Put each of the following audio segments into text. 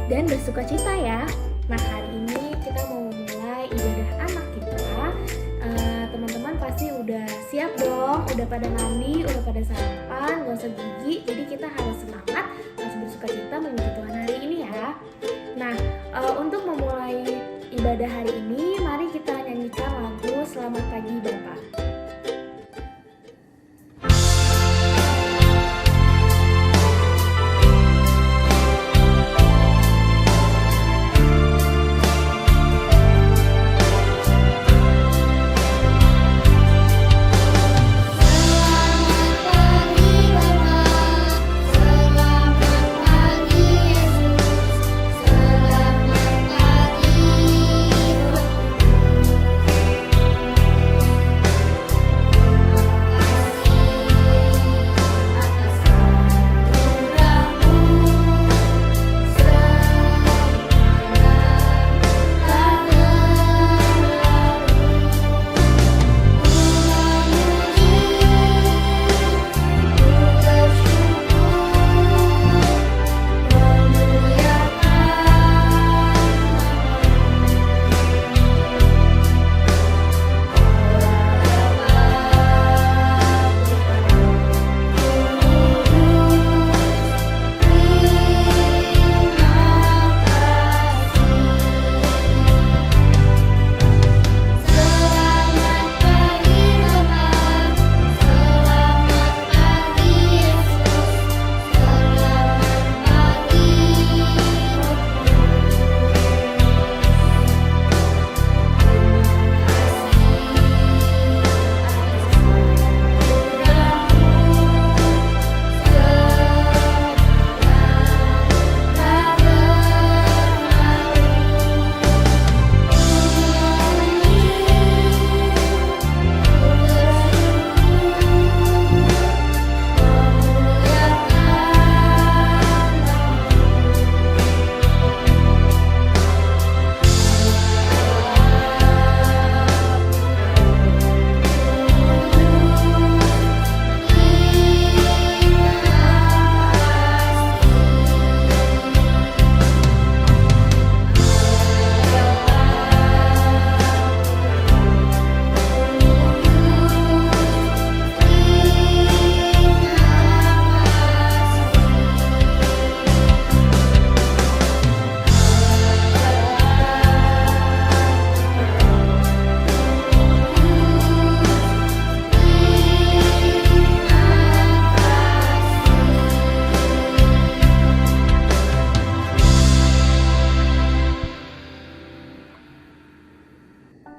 dan bersuka cita ya. Nah, hari ini kita mau memulai ibadah anak kita. Teman-teman pasti udah siap dong, udah pada mandi, udah pada sarapan, gosok gigi. Jadi kita harus semangat, harus bersuka cita memuji Tuhan hari ini ya. Nah, untuk memulai ibadah hari ini, mari kita nyanyikan lagu Selamat Pagi Bapa.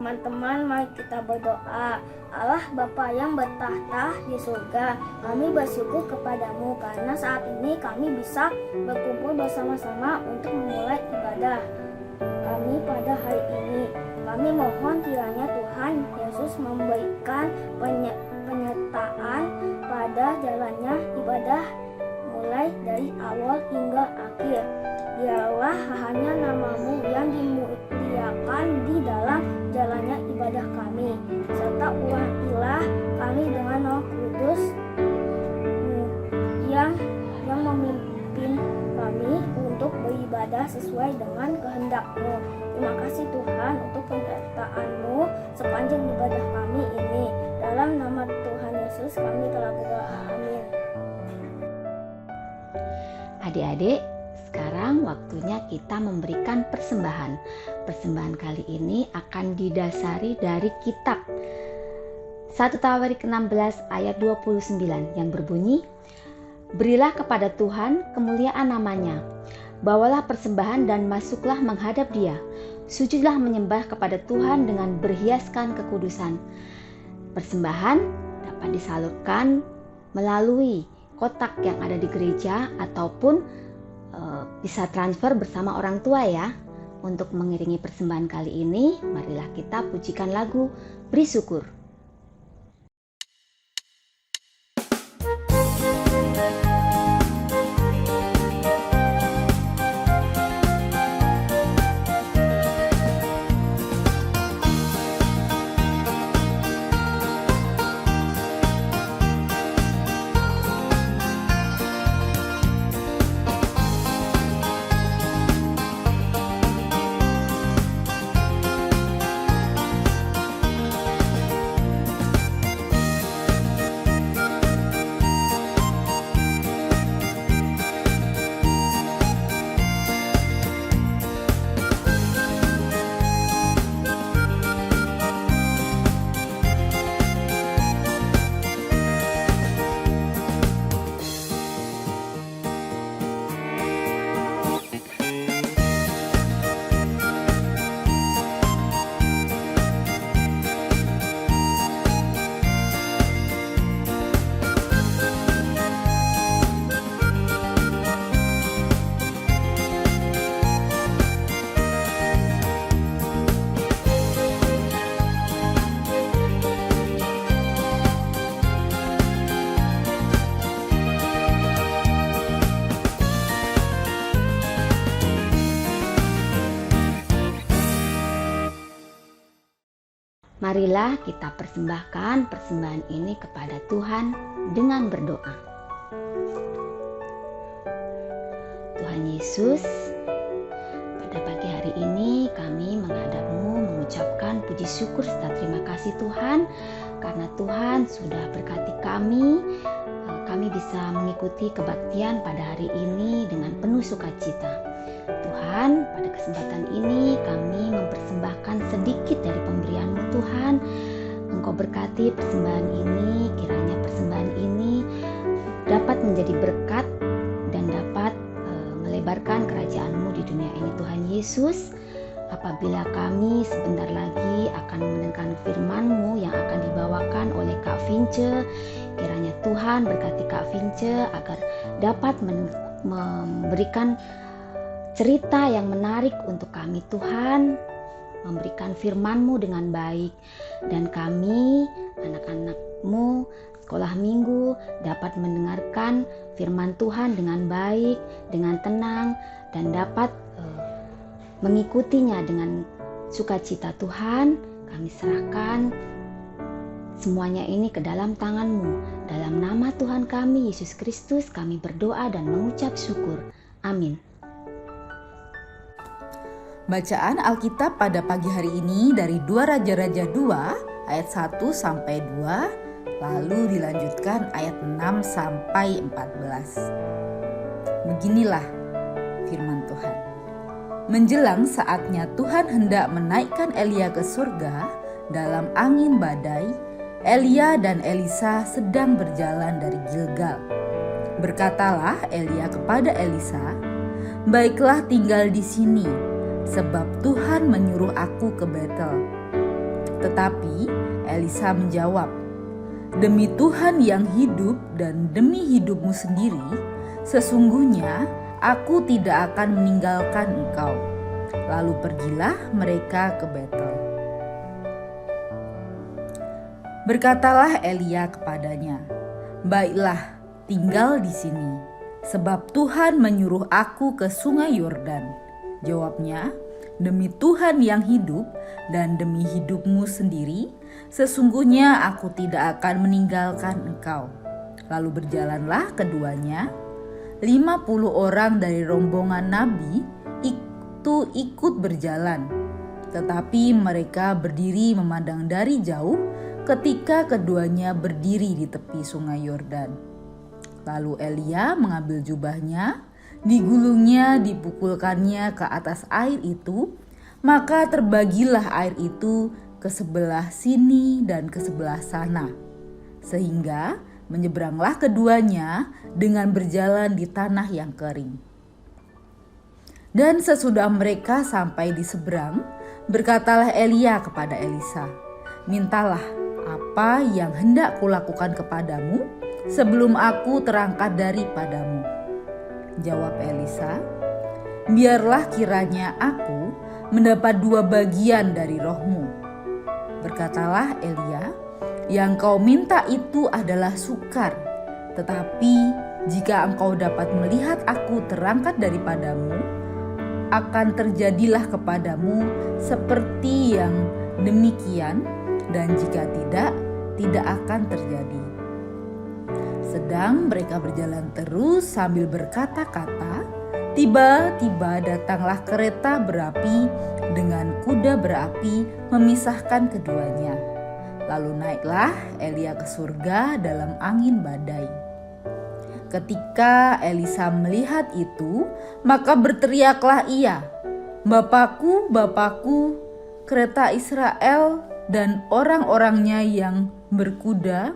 Teman-teman, mari kita berdoa. Allah Bapa yang bertahta di surga, kami bersyukur kepadamu karena saat ini kami bisa berkumpul bersama-sama untuk memulai ibadah kami pada hari ini. Kami mohon kiranya Tuhan Yesus memberikan penyertaan pada jalannya ibadah mulai dari awal hingga akhir. Biarlah hanya namamu yang dimuliakan di dalam jalannya ibadah kami, serta urapilah kami dengan Roh Kudus yang memimpin kami untuk beribadah sesuai dengan kehendak-Mu. Terima kasih Tuhan untuk penyertaan-Mu sepanjang ibadah kami ini. Dalam nama Tuhan Yesus kami telah berdoa. Amin. Adik-adik, sekarang waktunya kita memberikan persembahan. Persembahan kali ini akan didasari dari kitab 1 Tawarik 16 ayat 29 yang berbunyi, "Berilah kepada Tuhan kemuliaan namanya, bawalah persembahan dan masuklah menghadap Dia. Sujudlah menyembah kepada Tuhan dengan berhiaskan kekudusan." Persembahan dapat disalurkan melalui kotak yang ada di gereja ataupun bisa transfer bersama orang tua ya. Untuk mengiringi persembahan kali ini, marilah kita pujikan lagu Beri Syukur. marilah kita persembahkan persembahan ini kepada Tuhan dengan berdoa. Tuhan Yesus, pada pagi hari ini kami menghadap-Mu mengucapkan puji syukur serta terima kasih Tuhan, karena Tuhan sudah berkati kami bisa mengikuti kebaktian pada hari ini dengan penuh sukacita. Tuhan, pada kesempatan ini kami mempersembahkan sedikit dari pemberian-Mu Tuhan. Engkau berkati persembahan ini, kiranya persembahan ini dapat menjadi berkat dan dapat melebarkan kerajaan-Mu di dunia ini Tuhan Yesus. Apabila kami sebentar lagi akan mendengarkan firman-Mu yang akan dibawakan oleh Kak Vince, kiranya Tuhan berkati Kak Vince agar dapat memberikan cerita yang menarik untuk kami Tuhan, memberikan firman-Mu dengan baik, dan kami anak-anak-Mu sekolah minggu dapat mendengarkan firman Tuhan dengan baik, dengan tenang, dan dapat mengikutinya dengan sukacita. Tuhan, kami serahkan semuanya ini ke dalam tangan-Mu. Dalam nama Tuhan kami Yesus Kristus kami berdoa dan mengucap syukur. Amin. Bacaan Alkitab pada pagi hari ini dari 2 Raja-Raja 2 ayat 1 sampai 2, lalu dilanjutkan ayat 6 sampai 14. Beginilah firman Tuhan. Menjelang saatnya Tuhan hendak menaikkan Elia ke surga dalam angin badai, Elia dan Elisa sedang berjalan dari Gilgal. Berkatalah Elia kepada Elisa, "Baiklah tinggal di sini, sebab Tuhan menyuruh aku ke Betel." Tetapi Elisa menjawab, "Demi Tuhan yang hidup dan demi hidupmu sendiri, sesungguhnya aku tidak akan meninggalkan engkau." Lalu pergilah mereka ke Betel. Berkatalah Elia kepadanya, "Baiklah, tinggal di sini, sebab Tuhan menyuruh aku ke sungai Yordan." Jawabnya, "Demi Tuhan yang hidup dan demi hidupmu sendiri, sesungguhnya aku tidak akan meninggalkan engkau." Lalu berjalanlah keduanya. 50 orang dari rombongan Nabi itu ikut berjalan, tetapi mereka berdiri memandang dari jauh ketika keduanya berdiri di tepi sungai Yordan. Lalu Elia mengambil jubahnya, digulungnya, dipukulkannya ke atas air itu, maka terbagilah air itu ke sebelah sini dan ke sebelah sana, sehingga menyeberanglah keduanya dengan berjalan di tanah yang kering. Dan sesudah mereka sampai di seberang, berkatalah Elia kepada Elisa, "Mintalah apa yang hendak kulakukan kepadamu sebelum aku terangkat daripadamu." Jawab Elisa, "Biarlah kiranya aku mendapat 2 bagian dari rohmu." Berkatalah Elia, "Yang kau minta itu adalah sukar, tetapi jika engkau dapat melihat aku terangkat daripadamu, akan terjadilah kepadamu seperti yang demikian, dan jika tidak akan terjadi." Sedang mereka berjalan terus sambil berkata-kata, tiba-tiba datanglah kereta berapi dengan kuda berapi memisahkan keduanya. Lalu naiklah Elia ke surga dalam angin badai. Ketika Elisa melihat itu, maka berteriaklah ia, "Bapakku, Bapakku, kereta Israel dan orang-orangnya yang berkuda."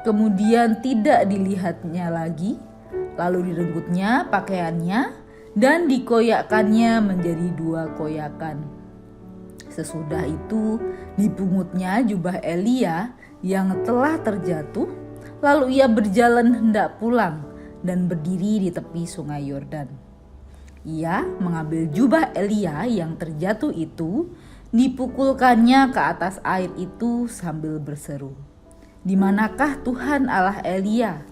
Kemudian tidak dilihatnya lagi, lalu direnggutnya pakaiannya dan dikoyakkannya menjadi 2 koyakan. Sesudah itu dipungutnya jubah Elia yang telah terjatuh, lalu ia berjalan hendak pulang dan berdiri di tepi sungai Yordan. Ia mengambil jubah Elia yang terjatuh itu, dipukulkannya ke atas air itu sambil berseru, "Di manakah Tuhan Allah Elia?"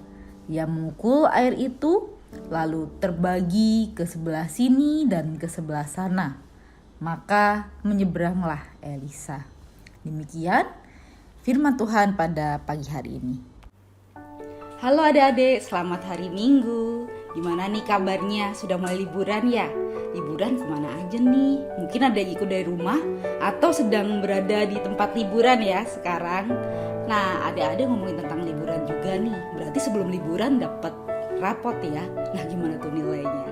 Ia memukul air itu, lalu terbagi ke sebelah sini dan ke sebelah sana. Maka menyeberanglah Elisa. Demikian firman Tuhan pada pagi hari ini. Halo adik-adik, selamat hari Minggu. Gimana nih kabarnya? Sudah mulai liburan ya? Liburan kemana aja nih? Mungkin ada yang ikut dari rumah atau sedang berada di tempat liburan ya sekarang. Nah, adik-adik ngomongin tentang liburan juga nih. Berarti sebelum liburan dapat rapot ya. Nah, gimana tuh nilainya?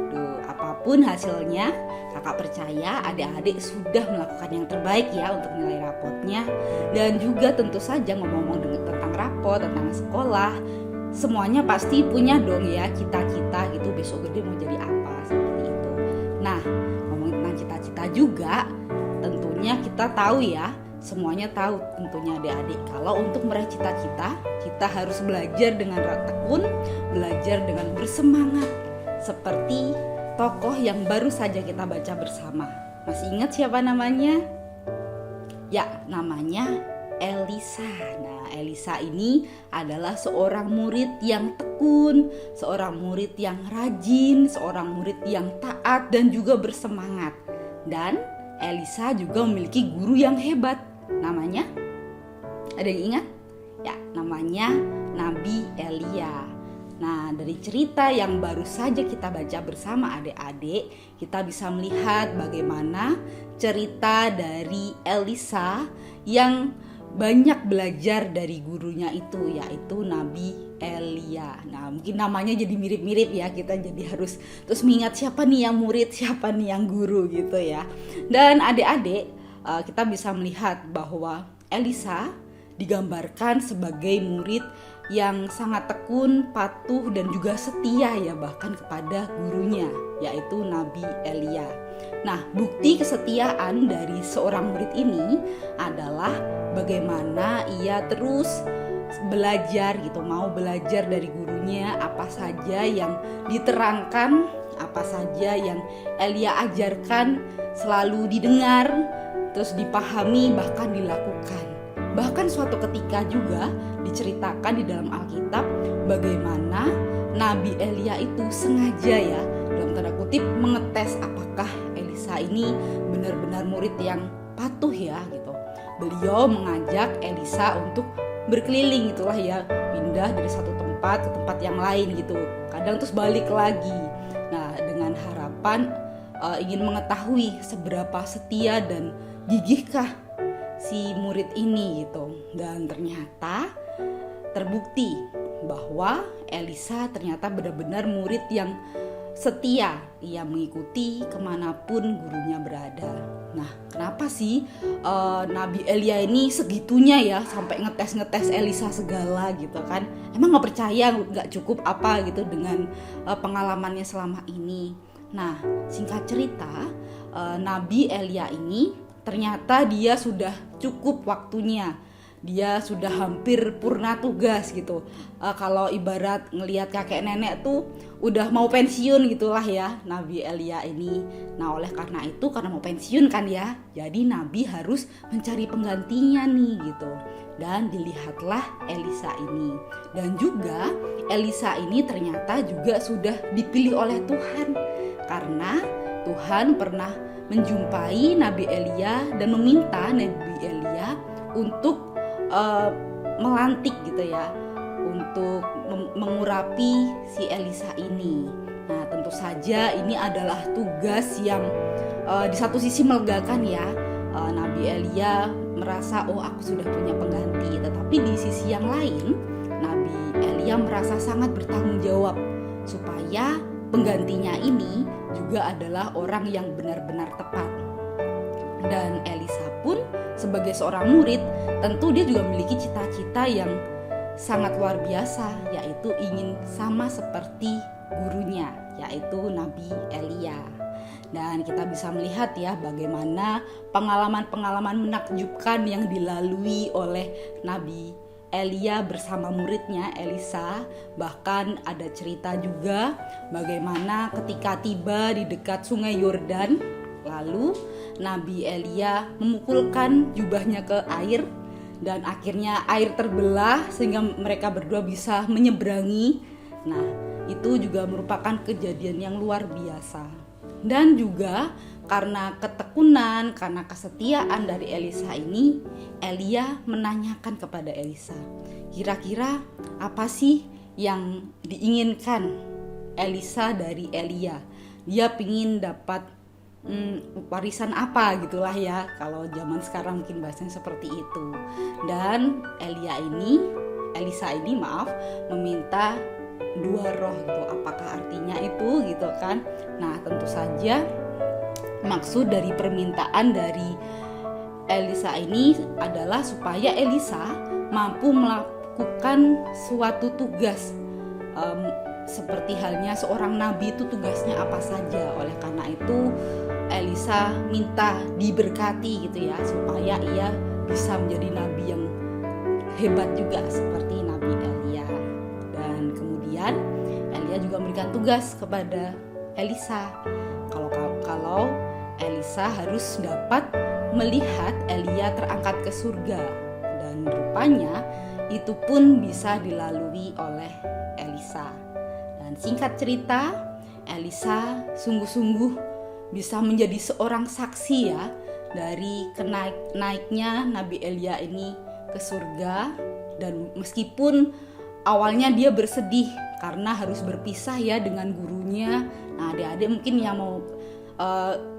Duh, apapun hasilnya, kakak percaya adik-adik sudah melakukan yang terbaik ya untuk nilai rapotnya. Dan juga tentu saja ngomong-ngomong tentang rapot, tentang sekolah, semuanya pasti punya dong ya cita-cita gitu, besok gede mau jadi apa, seperti itu. Nah, ngomongin tentang cita-cita juga, tentunya kita tahu ya, semuanya tahu tentunya adik-adik, kalau untuk meraih cita-cita kita harus belajar dengan tekun, belajar dengan bersemangat, seperti tokoh yang baru saja kita baca bersama. Masih ingat siapa namanya? Ya, namanya Elisa. Nah, Elisa ini adalah seorang murid yang tekun, seorang murid yang rajin, seorang murid yang taat dan juga bersemangat. Dan Elisa juga memiliki guru yang hebat. Namanya? Ada yang ingat? Ya, namanya Nabi Elia. Nah, dari cerita yang baru saja kita baca bersama adik-adik, kita bisa melihat bagaimana cerita dari Elisa yang banyak belajar dari gurunya itu, yaitu Nabi Elia. Nah, mungkin namanya jadi mirip-mirip ya, kita jadi harus terus mengingat siapa nih yang murid, siapa nih yang guru gitu ya. Dan adik-adik, kita bisa melihat bahwa Elisa digambarkan sebagai murid yang sangat tekun, patuh dan juga setia ya bahkan kepada gurunya, yaitu Nabi Elia. Nah, bukti kesetiaan dari seorang murid ini adalah bagaimana ia terus belajar gitu, mau belajar dari gurunya, apa saja yang diterangkan, apa saja yang Elia ajarkan selalu didengar, terus dipahami, bahkan dilakukan. Bahkan suatu ketika juga diceritakan di dalam Alkitab bagaimana Nabi Elia itu sengaja ya, dalam tanda kutip, mengetes apakah Elisa ini benar-benar murid yang patuh ya gitu. Beliau mengajak Elisa untuk berkeliling itulah ya, pindah dari satu tempat ke tempat yang lain gitu. Kadang terus balik lagi. Nah, dengan harapan ingin mengetahui seberapa setia dan gigihkah si murid ini gitu. Dan ternyata terbukti bahwa Elisa ternyata benar-benar murid yang setia. Ia mengikuti kemanapun gurunya berada. Nah, kenapa sih Nabi Elia ini segitunya ya, sampai ngetes Elisa segala gitu kan? Emang gak percaya, gak cukup apa gitu dengan pengalamannya selama ini? Nah, singkat cerita, Nabi Elia ini ternyata dia sudah cukup waktunya. Dia sudah hampir purna tugas gitu. Kalau ibarat ngelihat kakek nenek tuh udah mau pensiun gitulah ya Nabi Elia ini. Nah, oleh karena itu, karena mau pensiun kan ya, jadi Nabi harus mencari penggantinya nih gitu. Dan dilihatlah Elisa ini. Dan juga Elisa ini ternyata juga sudah dipilih oleh Tuhan. Karena Tuhan pernah menjumpai Nabi Elia dan meminta Nabi Elia untuk melantik gitu ya, untuk mengurapi si Elisa ini. Nah, tentu saja ini adalah tugas yang di satu sisi melegakan ya. Nabi Elia merasa, oh aku sudah punya pengganti. Tetapi di sisi yang lain, Nabi Elia merasa sangat bertanggung jawab supaya penggantinya ini juga adalah orang yang benar-benar tepat. Dan Elisa pun sebagai seorang murid, tentu dia juga memiliki cita-cita yang sangat luar biasa, yaitu ingin sama seperti gurunya, yaitu Nabi Elia. Dan kita bisa melihat ya bagaimana pengalaman-pengalaman menakjubkan yang dilalui oleh Nabi Elia bersama muridnya Elisa. Bahkan ada cerita juga bagaimana ketika tiba di dekat sungai Yordan, lalu Nabi Elia memukulkan jubahnya ke air dan akhirnya air terbelah sehingga mereka berdua bisa menyeberangi. Nah, itu juga merupakan kejadian yang luar biasa. Dan juga karena ketekunan, karena kesetiaan dari Elisa ini, Elia menanyakan kepada Elisa, kira-kira apa sih yang diinginkan Elisa dari Elia? Dia pingin dapat warisan apa gitulah ya, kalau zaman sekarang mungkin bahasanya seperti itu. Dan Elisa ini meminta 2 roh gitu. Apakah artinya itu gitu kan? Nah, tentu saja maksud dari permintaan dari Elisa ini adalah supaya Elisa mampu melakukan suatu tugas, seperti halnya seorang nabi itu tugasnya apa saja. Oleh karena itu Elisa minta diberkati gitu ya, supaya ia bisa menjadi nabi yang hebat juga seperti Nabi Elia. Dan kemudian Elia juga memberikan tugas kepada Elisa, kalau Elisa harus dapat melihat Elia terangkat ke surga. Dan rupanya itu pun bisa dilalui oleh Elisa. Dan singkat cerita, Elisa sungguh-sungguh bisa menjadi seorang saksi ya dari naiknya Nabi Elia ini ke surga. Dan meskipun awalnya dia bersedih karena harus berpisah ya dengan gurunya. Nah, adik-adik mungkin yang mau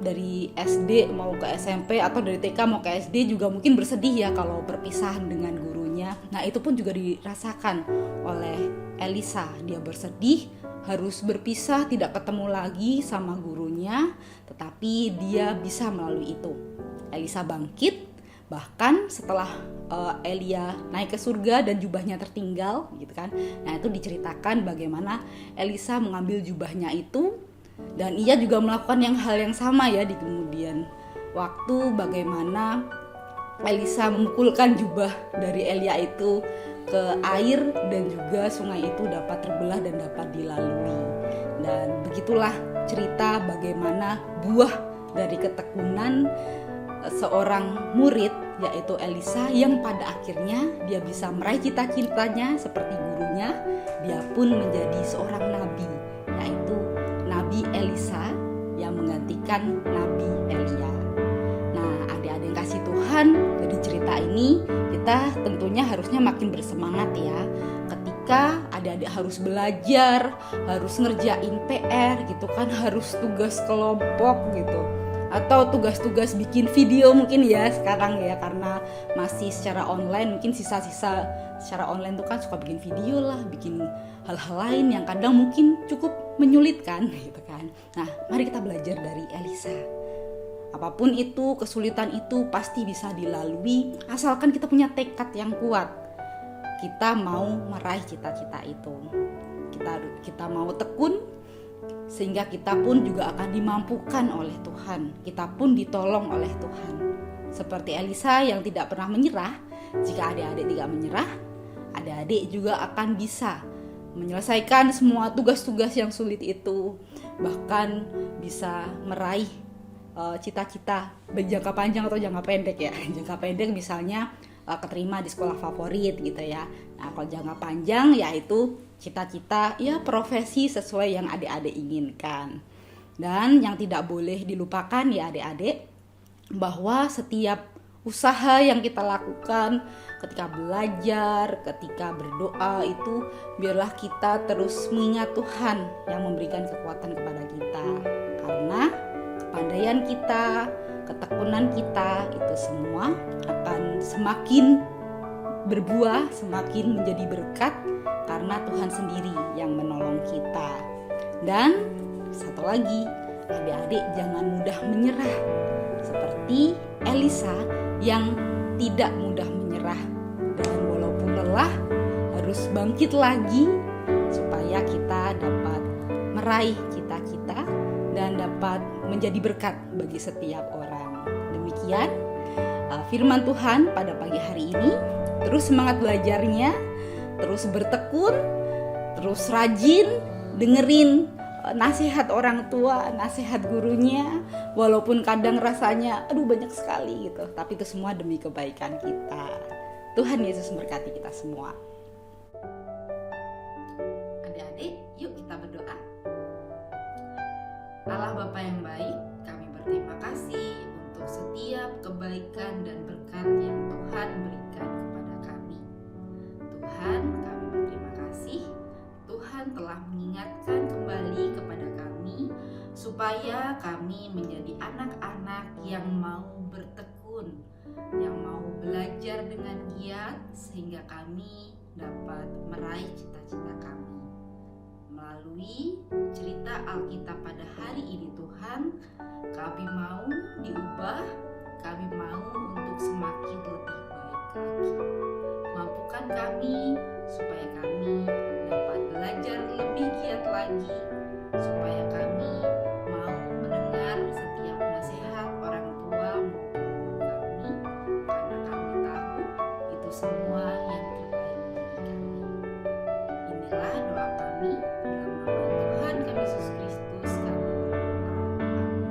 dari SD mau ke SMP atau dari TK mau ke SD juga mungkin bersedih ya kalau perpisahan dengan gurunya. Nah, itu pun juga dirasakan oleh Elisa. Dia bersedih harus berpisah, tidak ketemu lagi sama gurunya, tetapi dia bisa melalui itu. Elisa bangkit, bahkan setelah Elia naik ke surga dan jubahnya tertinggal gitu kan. Nah, itu diceritakan bagaimana Elisa mengambil jubahnya itu, dan ia juga melakukan hal yang sama ya di kemudian waktu, bagaimana Elisa memukulkan jubah dari Elia itu ke air, dan juga sungai itu dapat terbelah dan dapat dilalui. Dan begitulah cerita bagaimana buah dari ketekunan seorang murid, yaitu Elisa, yang pada akhirnya dia bisa meraih cita-citanya seperti gurunya. Dia pun menjadi seorang nabi, yaitu Nabi Elisa yang menggantikan Nabi Elia. Nah, adik-adik yang kasih Tuhan, dari cerita ini kita tentunya harusnya makin bersemangat ya. Ketika adik-adik harus belajar, harus ngerjain PR gitu kan, harus tugas kelompok gitu, atau tugas-tugas bikin video mungkin ya sekarang ya, karena masih secara online, mungkin sisa-sisa secara online tuh kan suka bikin video lah, bikin hal-hal lain yang kadang mungkin cukup menyulitkan gitu kan. Nah, mari kita belajar dari Elisa. Apapun itu, kesulitan itu pasti bisa dilalui asalkan kita punya tekad yang kuat. Kita mau meraih cita-cita itu. Kita mau tekun, sehingga kita pun juga akan dimampukan oleh Tuhan. Kita pun ditolong oleh Tuhan. Seperti Elisa yang tidak pernah menyerah, jika adik-adik tidak menyerah, adik-adik juga akan bisa menyelesaikan semua tugas-tugas yang sulit itu. Bahkan bisa meraih cita-cita berjangka panjang atau jangka pendek ya. Jangka pendek misalnya keterima di sekolah favorit gitu ya. Nah, kalau jangka panjang yaitu cita-cita ya profesi sesuai yang adik-adik inginkan. Dan yang tidak boleh dilupakan ya adik-adik, bahwa setiap usaha yang kita lakukan ketika belajar, ketika berdoa itu biarlah kita terus mengingat Tuhan yang memberikan kekuatan kepada kita. Karena kepandaian kita, ketekunan kita itu semua akan semakin berbuah, semakin menjadi berkat karena Tuhan sendiri yang menolong kita. Dan satu lagi, adik-adik jangan mudah menyerah seperti Elisa yang tidak mudah menyerah, dan walaupun lelah harus bangkit lagi supaya kita dapat meraih cita-cita dan dapat menjadi berkat bagi setiap orang. Demikian firman Tuhan pada pagi hari ini. Terus semangat belajarnya, terus bertekun, terus rajin dengerin nasihat orang tua, nasihat gurunya, walaupun kadang rasanya aduh banyak sekali gitu, tapi itu semua demi kebaikan kita. Tuhan Yesus memberkati kita semua. Adik-adik, yuk kita berdoa. Allah Bapa yang baik, kami berterima kasih kebaikan dan berkat yang Tuhan berikan kepada kami. Tuhan, kami berterima kasih. Tuhan telah mengingatkan kembali kepada kami supaya kami menjadi anak-anak yang mau bertekun, yang mau belajar dengan giat sehingga kami dapat meraih cita-cita kami. Melalui cerita Alkitab pada hari ini Tuhan, kami mau diubah, kami mau untuk semakin lebih baik lagi. Mampukan kami supaya kami dapat belajar lebih giat lagi, supaya kami mau mendengar setiap nasihat orang tua maupun guru kami, karena kami tahu itu semua yang terbaik bagi kami. Inilah doa kami, dalam nama Tuhan kami Yesus Kristus kami berdoa. Amin.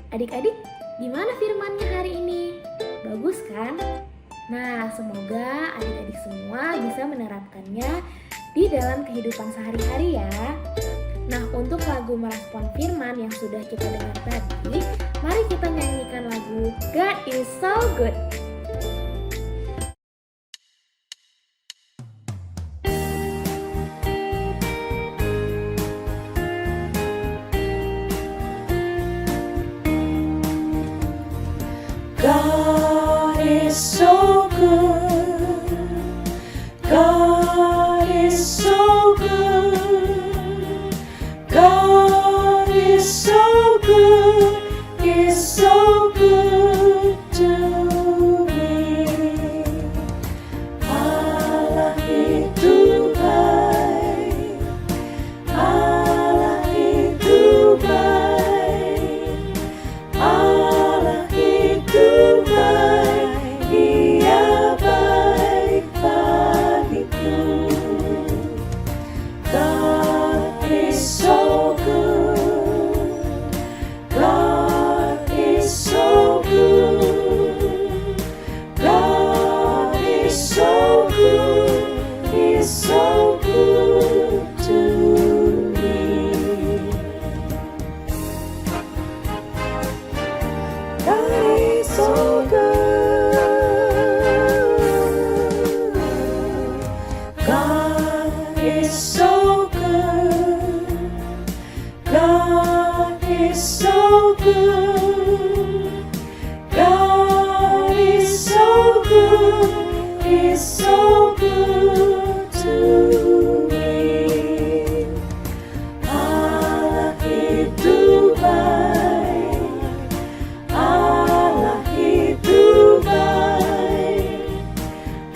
Adik-adik, gimana firmannya hari ini? Bagus kan? Nah, semoga adik-adik semua bisa menerapkannya di dalam kehidupan sehari-hari ya. Nah, untuk lagu merespon firman yang sudah kita dengar tadi, mari kita nyanyikan lagu God is so good. God is so good. God is so good. God is so good. Is so good to me. Allah itu baik. Allah itu baik. Allah itu baik, Dia baik bagiku. God is so good. God is so good. God is so good. He's so good to me. God is so good. God is so good. God is so good. God is so good. He's so good to me. Allah itu baik. Allah itu baik.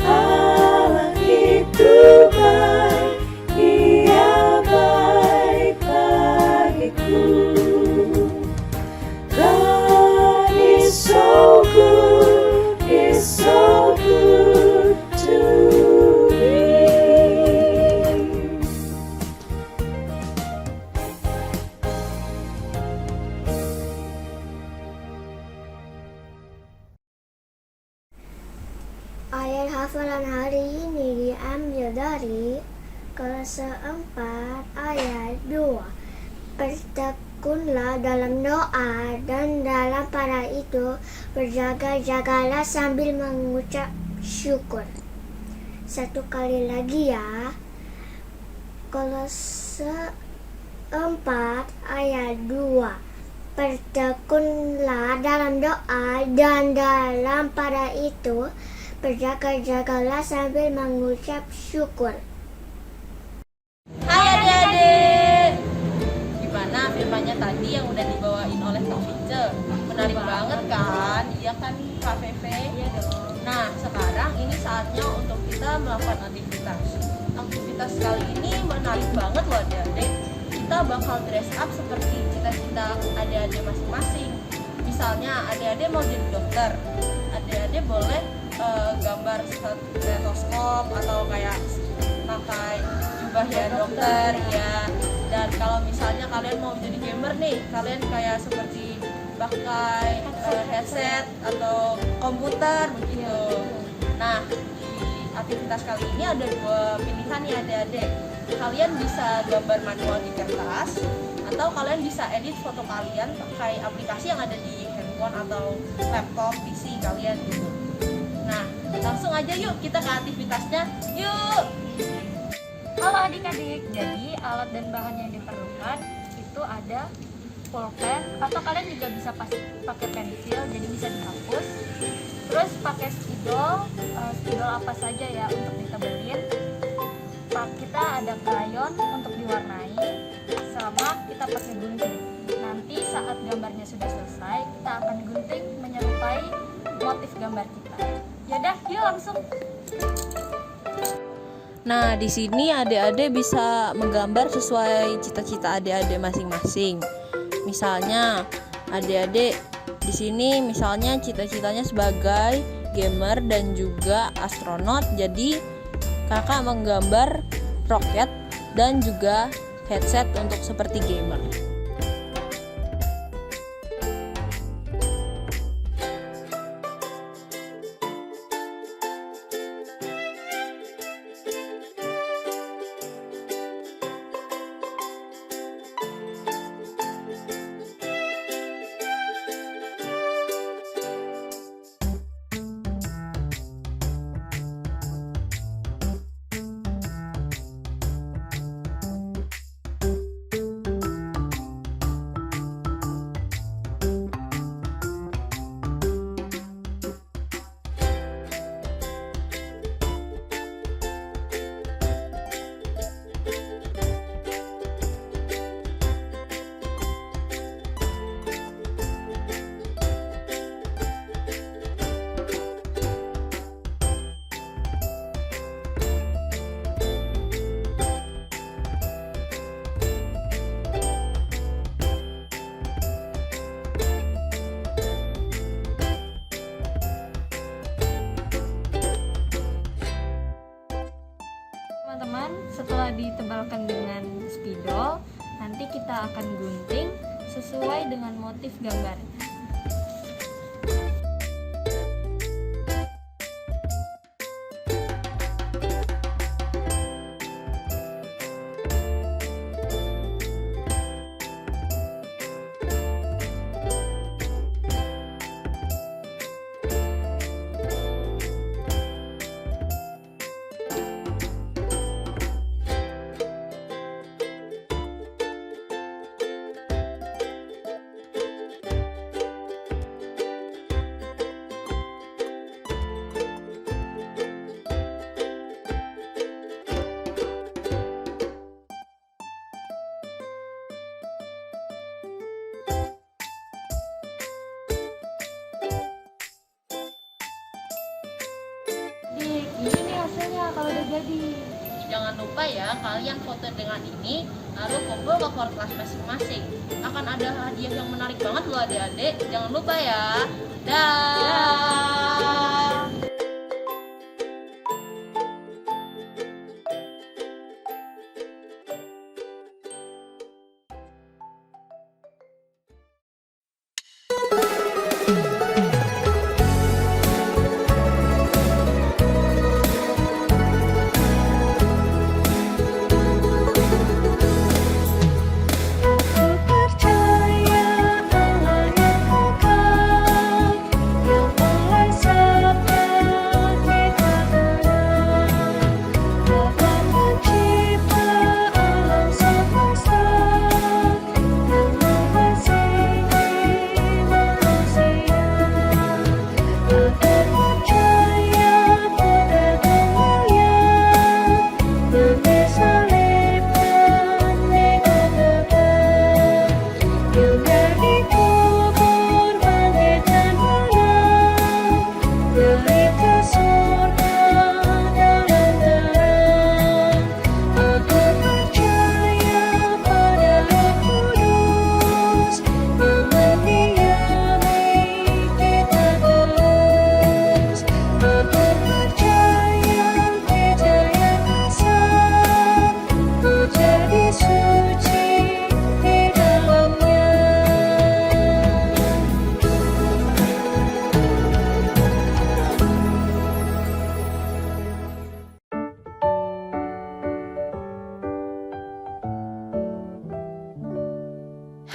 Allah itu baik. Dia baik bagiku. God is so good. Is so good to me. Ayat hafalan hari ini diambil dari Kolose 4 ayat 2. Bertekunlah dalam doa dan dalam pada itu berjaga-jagalah sambil mengucap syukur. Satu kali lagi ya. Kolose 4 ayat 2. Bertekunlah dalam doa dan dalam pada itu berjaga-jagalah sambil mengucap syukur. Hai adik-adik, gimana firmannya tadi yang udah dibawain oleh Kak Fice? Menarik banget kan? Iya kan Kak Feve? Iya dong. Nah sekarang ini saatnya untuk kita melakukan aktivitas. Aktivitas kali ini menarik banget loh adik-adik. Kita bakal dress up seperti cita-cita adik-adik masing-masing. Misalnya adik-adik mau jadi dokter, adik-adik boleh gambar stetoskop atau kayak pakai jubah ya dokter ya. Dan kalau misalnya kalian mau jadi gamer nih, kalian kayak seperti pakai headset atau komputer begitu. Nah di aktivitas kali ini ada dua pilihan nih adik-adik. Kalian bisa gambar manual di kertas atau kalian bisa edit foto kalian pakai aplikasi yang ada di handphone atau laptop PC kalian gitu. Nah, langsung aja yuk kita ke aktivitasnya. Yuk. Halo adik-adik, jadi alat dan bahan yang diperlukan itu ada pulpen atau kalian juga bisa pakai pensil, jadi bisa dihapus. Terus pakai spidol, spidol apa saja ya untuk ditebelin. Kita ada krayon untuk diwarnai, sama kita pakai gunting. Nanti saat gambarnya sudah selesai, kita akan gunting menyerupai motif gambar kita. Yaudah, yuk langsung. Nah, di sini adik-adik bisa menggambar sesuai cita-cita adik-adik masing-masing. Misalnya, adik-adik di sini misalnya cita-citanya sebagai gamer dan juga astronot. Jadi, kakak menggambar roket dan juga headset untuk seperti gamer. Teman-teman, setelah ditebalkan dengan spidol, nanti kita akan gunting sesuai dengan motif gambarnya. Ini nih hasilnya kalau udah jadi. Jangan lupa ya, kalian foto dengan ini, lalu kumpul ke kelas masing-masing. Akan ada hadiah yang menarik banget loh adik-adik. Jangan lupa ya. Dah.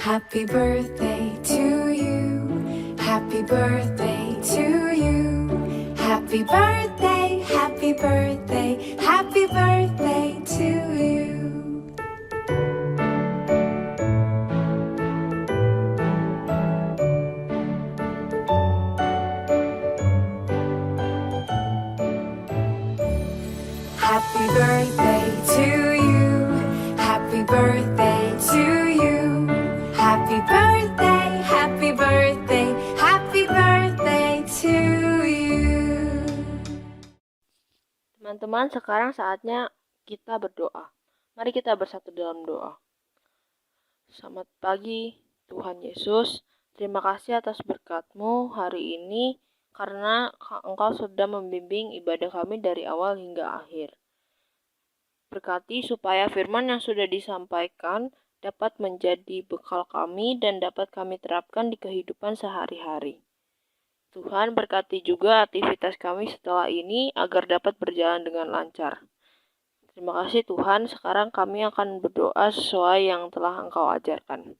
Happy birthday to you. Happy Happy birthday to you. Happy birthday, happy birthday, happy birthday to you. Happy birthday to you. Happy birthday to you. Happy birthday, happy birthday, happy birthday to you. Teman-teman, sekarang saatnya kita berdoa. Mari kita bersatu dalam doa. Selamat pagi, Tuhan Yesus. Terima kasih atas berkat-Mu hari ini, karena Engkau sudah membimbing ibadah kami dari awal hingga akhir. Berkati supaya firman yang sudah disampaikan dapat menjadi bekal kami dan dapat kami terapkan di kehidupan sehari-hari. Tuhan, berkati juga aktivitas kami setelah ini agar dapat berjalan dengan lancar. Terima kasih Tuhan, sekarang kami akan berdoa sesuai yang telah Engkau ajarkan.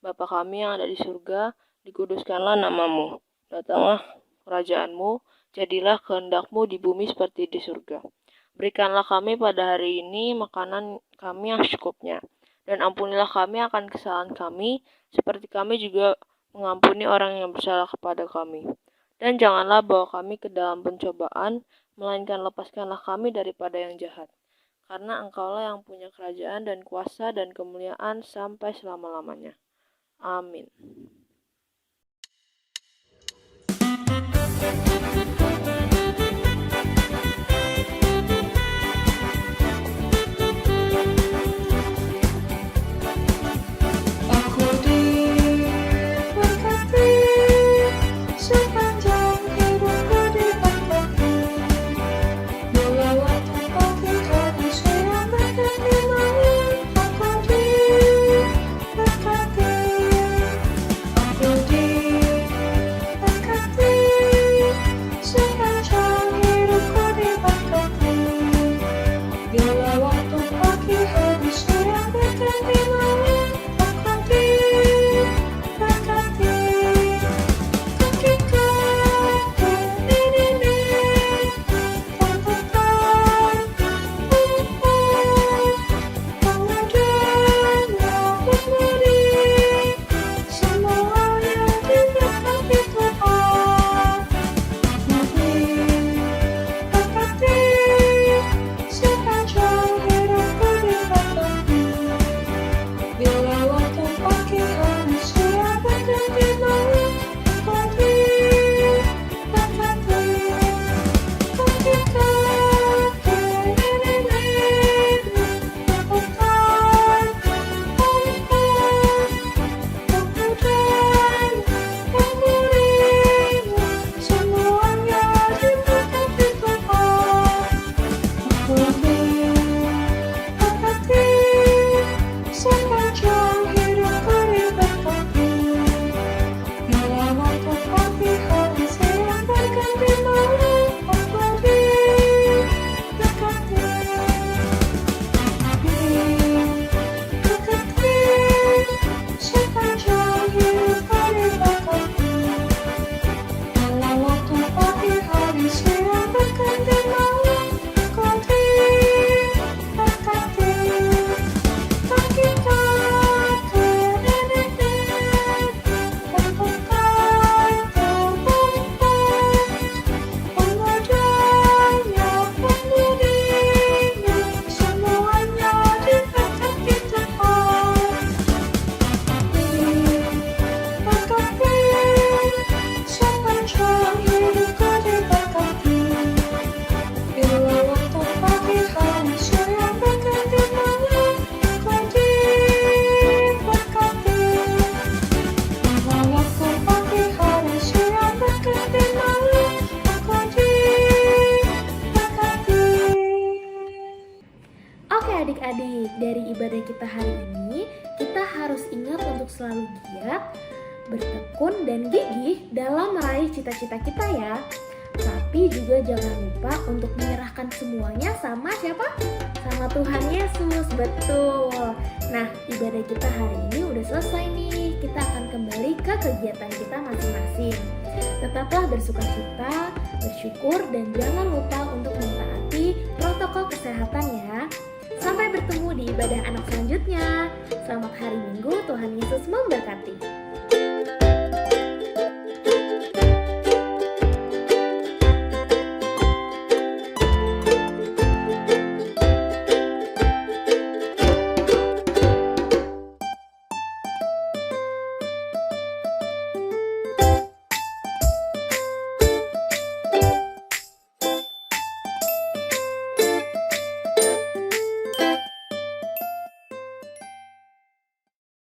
Bapa kami yang ada di surga, dikuduskanlah nama-Mu. Datanglah kerajaan-Mu, jadilah kehendak-Mu di bumi seperti di surga. Berikanlah kami pada hari ini makanan kami yang secukupnya. Dan ampunilah kami akan kesalahan kami, seperti kami juga mengampuni orang yang bersalah kepada kami. Dan janganlah bawa kami ke dalam pencobaan, melainkan lepaskanlah kami daripada yang jahat. Karena Engkaulah yang punya kerajaan dan kuasa dan kemuliaan sampai selama-lamanya. Amin. Aku diberkati sepanjang hidupku diberkati. Bila waktu pagi hari siang berganti malam, aku diberkati. Aku diberkati sepanjang hidupku diberkati. Bila waktu pagi hari siang berganti malam, adik-adik, dari ibadah kita hari ini, kita harus ingat untuk selalu giat, bertekun, dan gigih dalam meraih cita-cita kita ya. Tapi juga jangan lupa untuk menyerahkan semuanya sama siapa? Sama Tuhan Yesus, betul. Nah, ibadah kita hari ini udah selesai nih. Kita akan kembali ke kegiatan kita masing-masing. Tetaplah bersukacita, bersyukur, dan jangan lupa untuk mentaati protokol kesehatan ya. Sampai bertemu di ibadah anak selanjutnya. Selamat hari Minggu, Tuhan Yesus memberkati.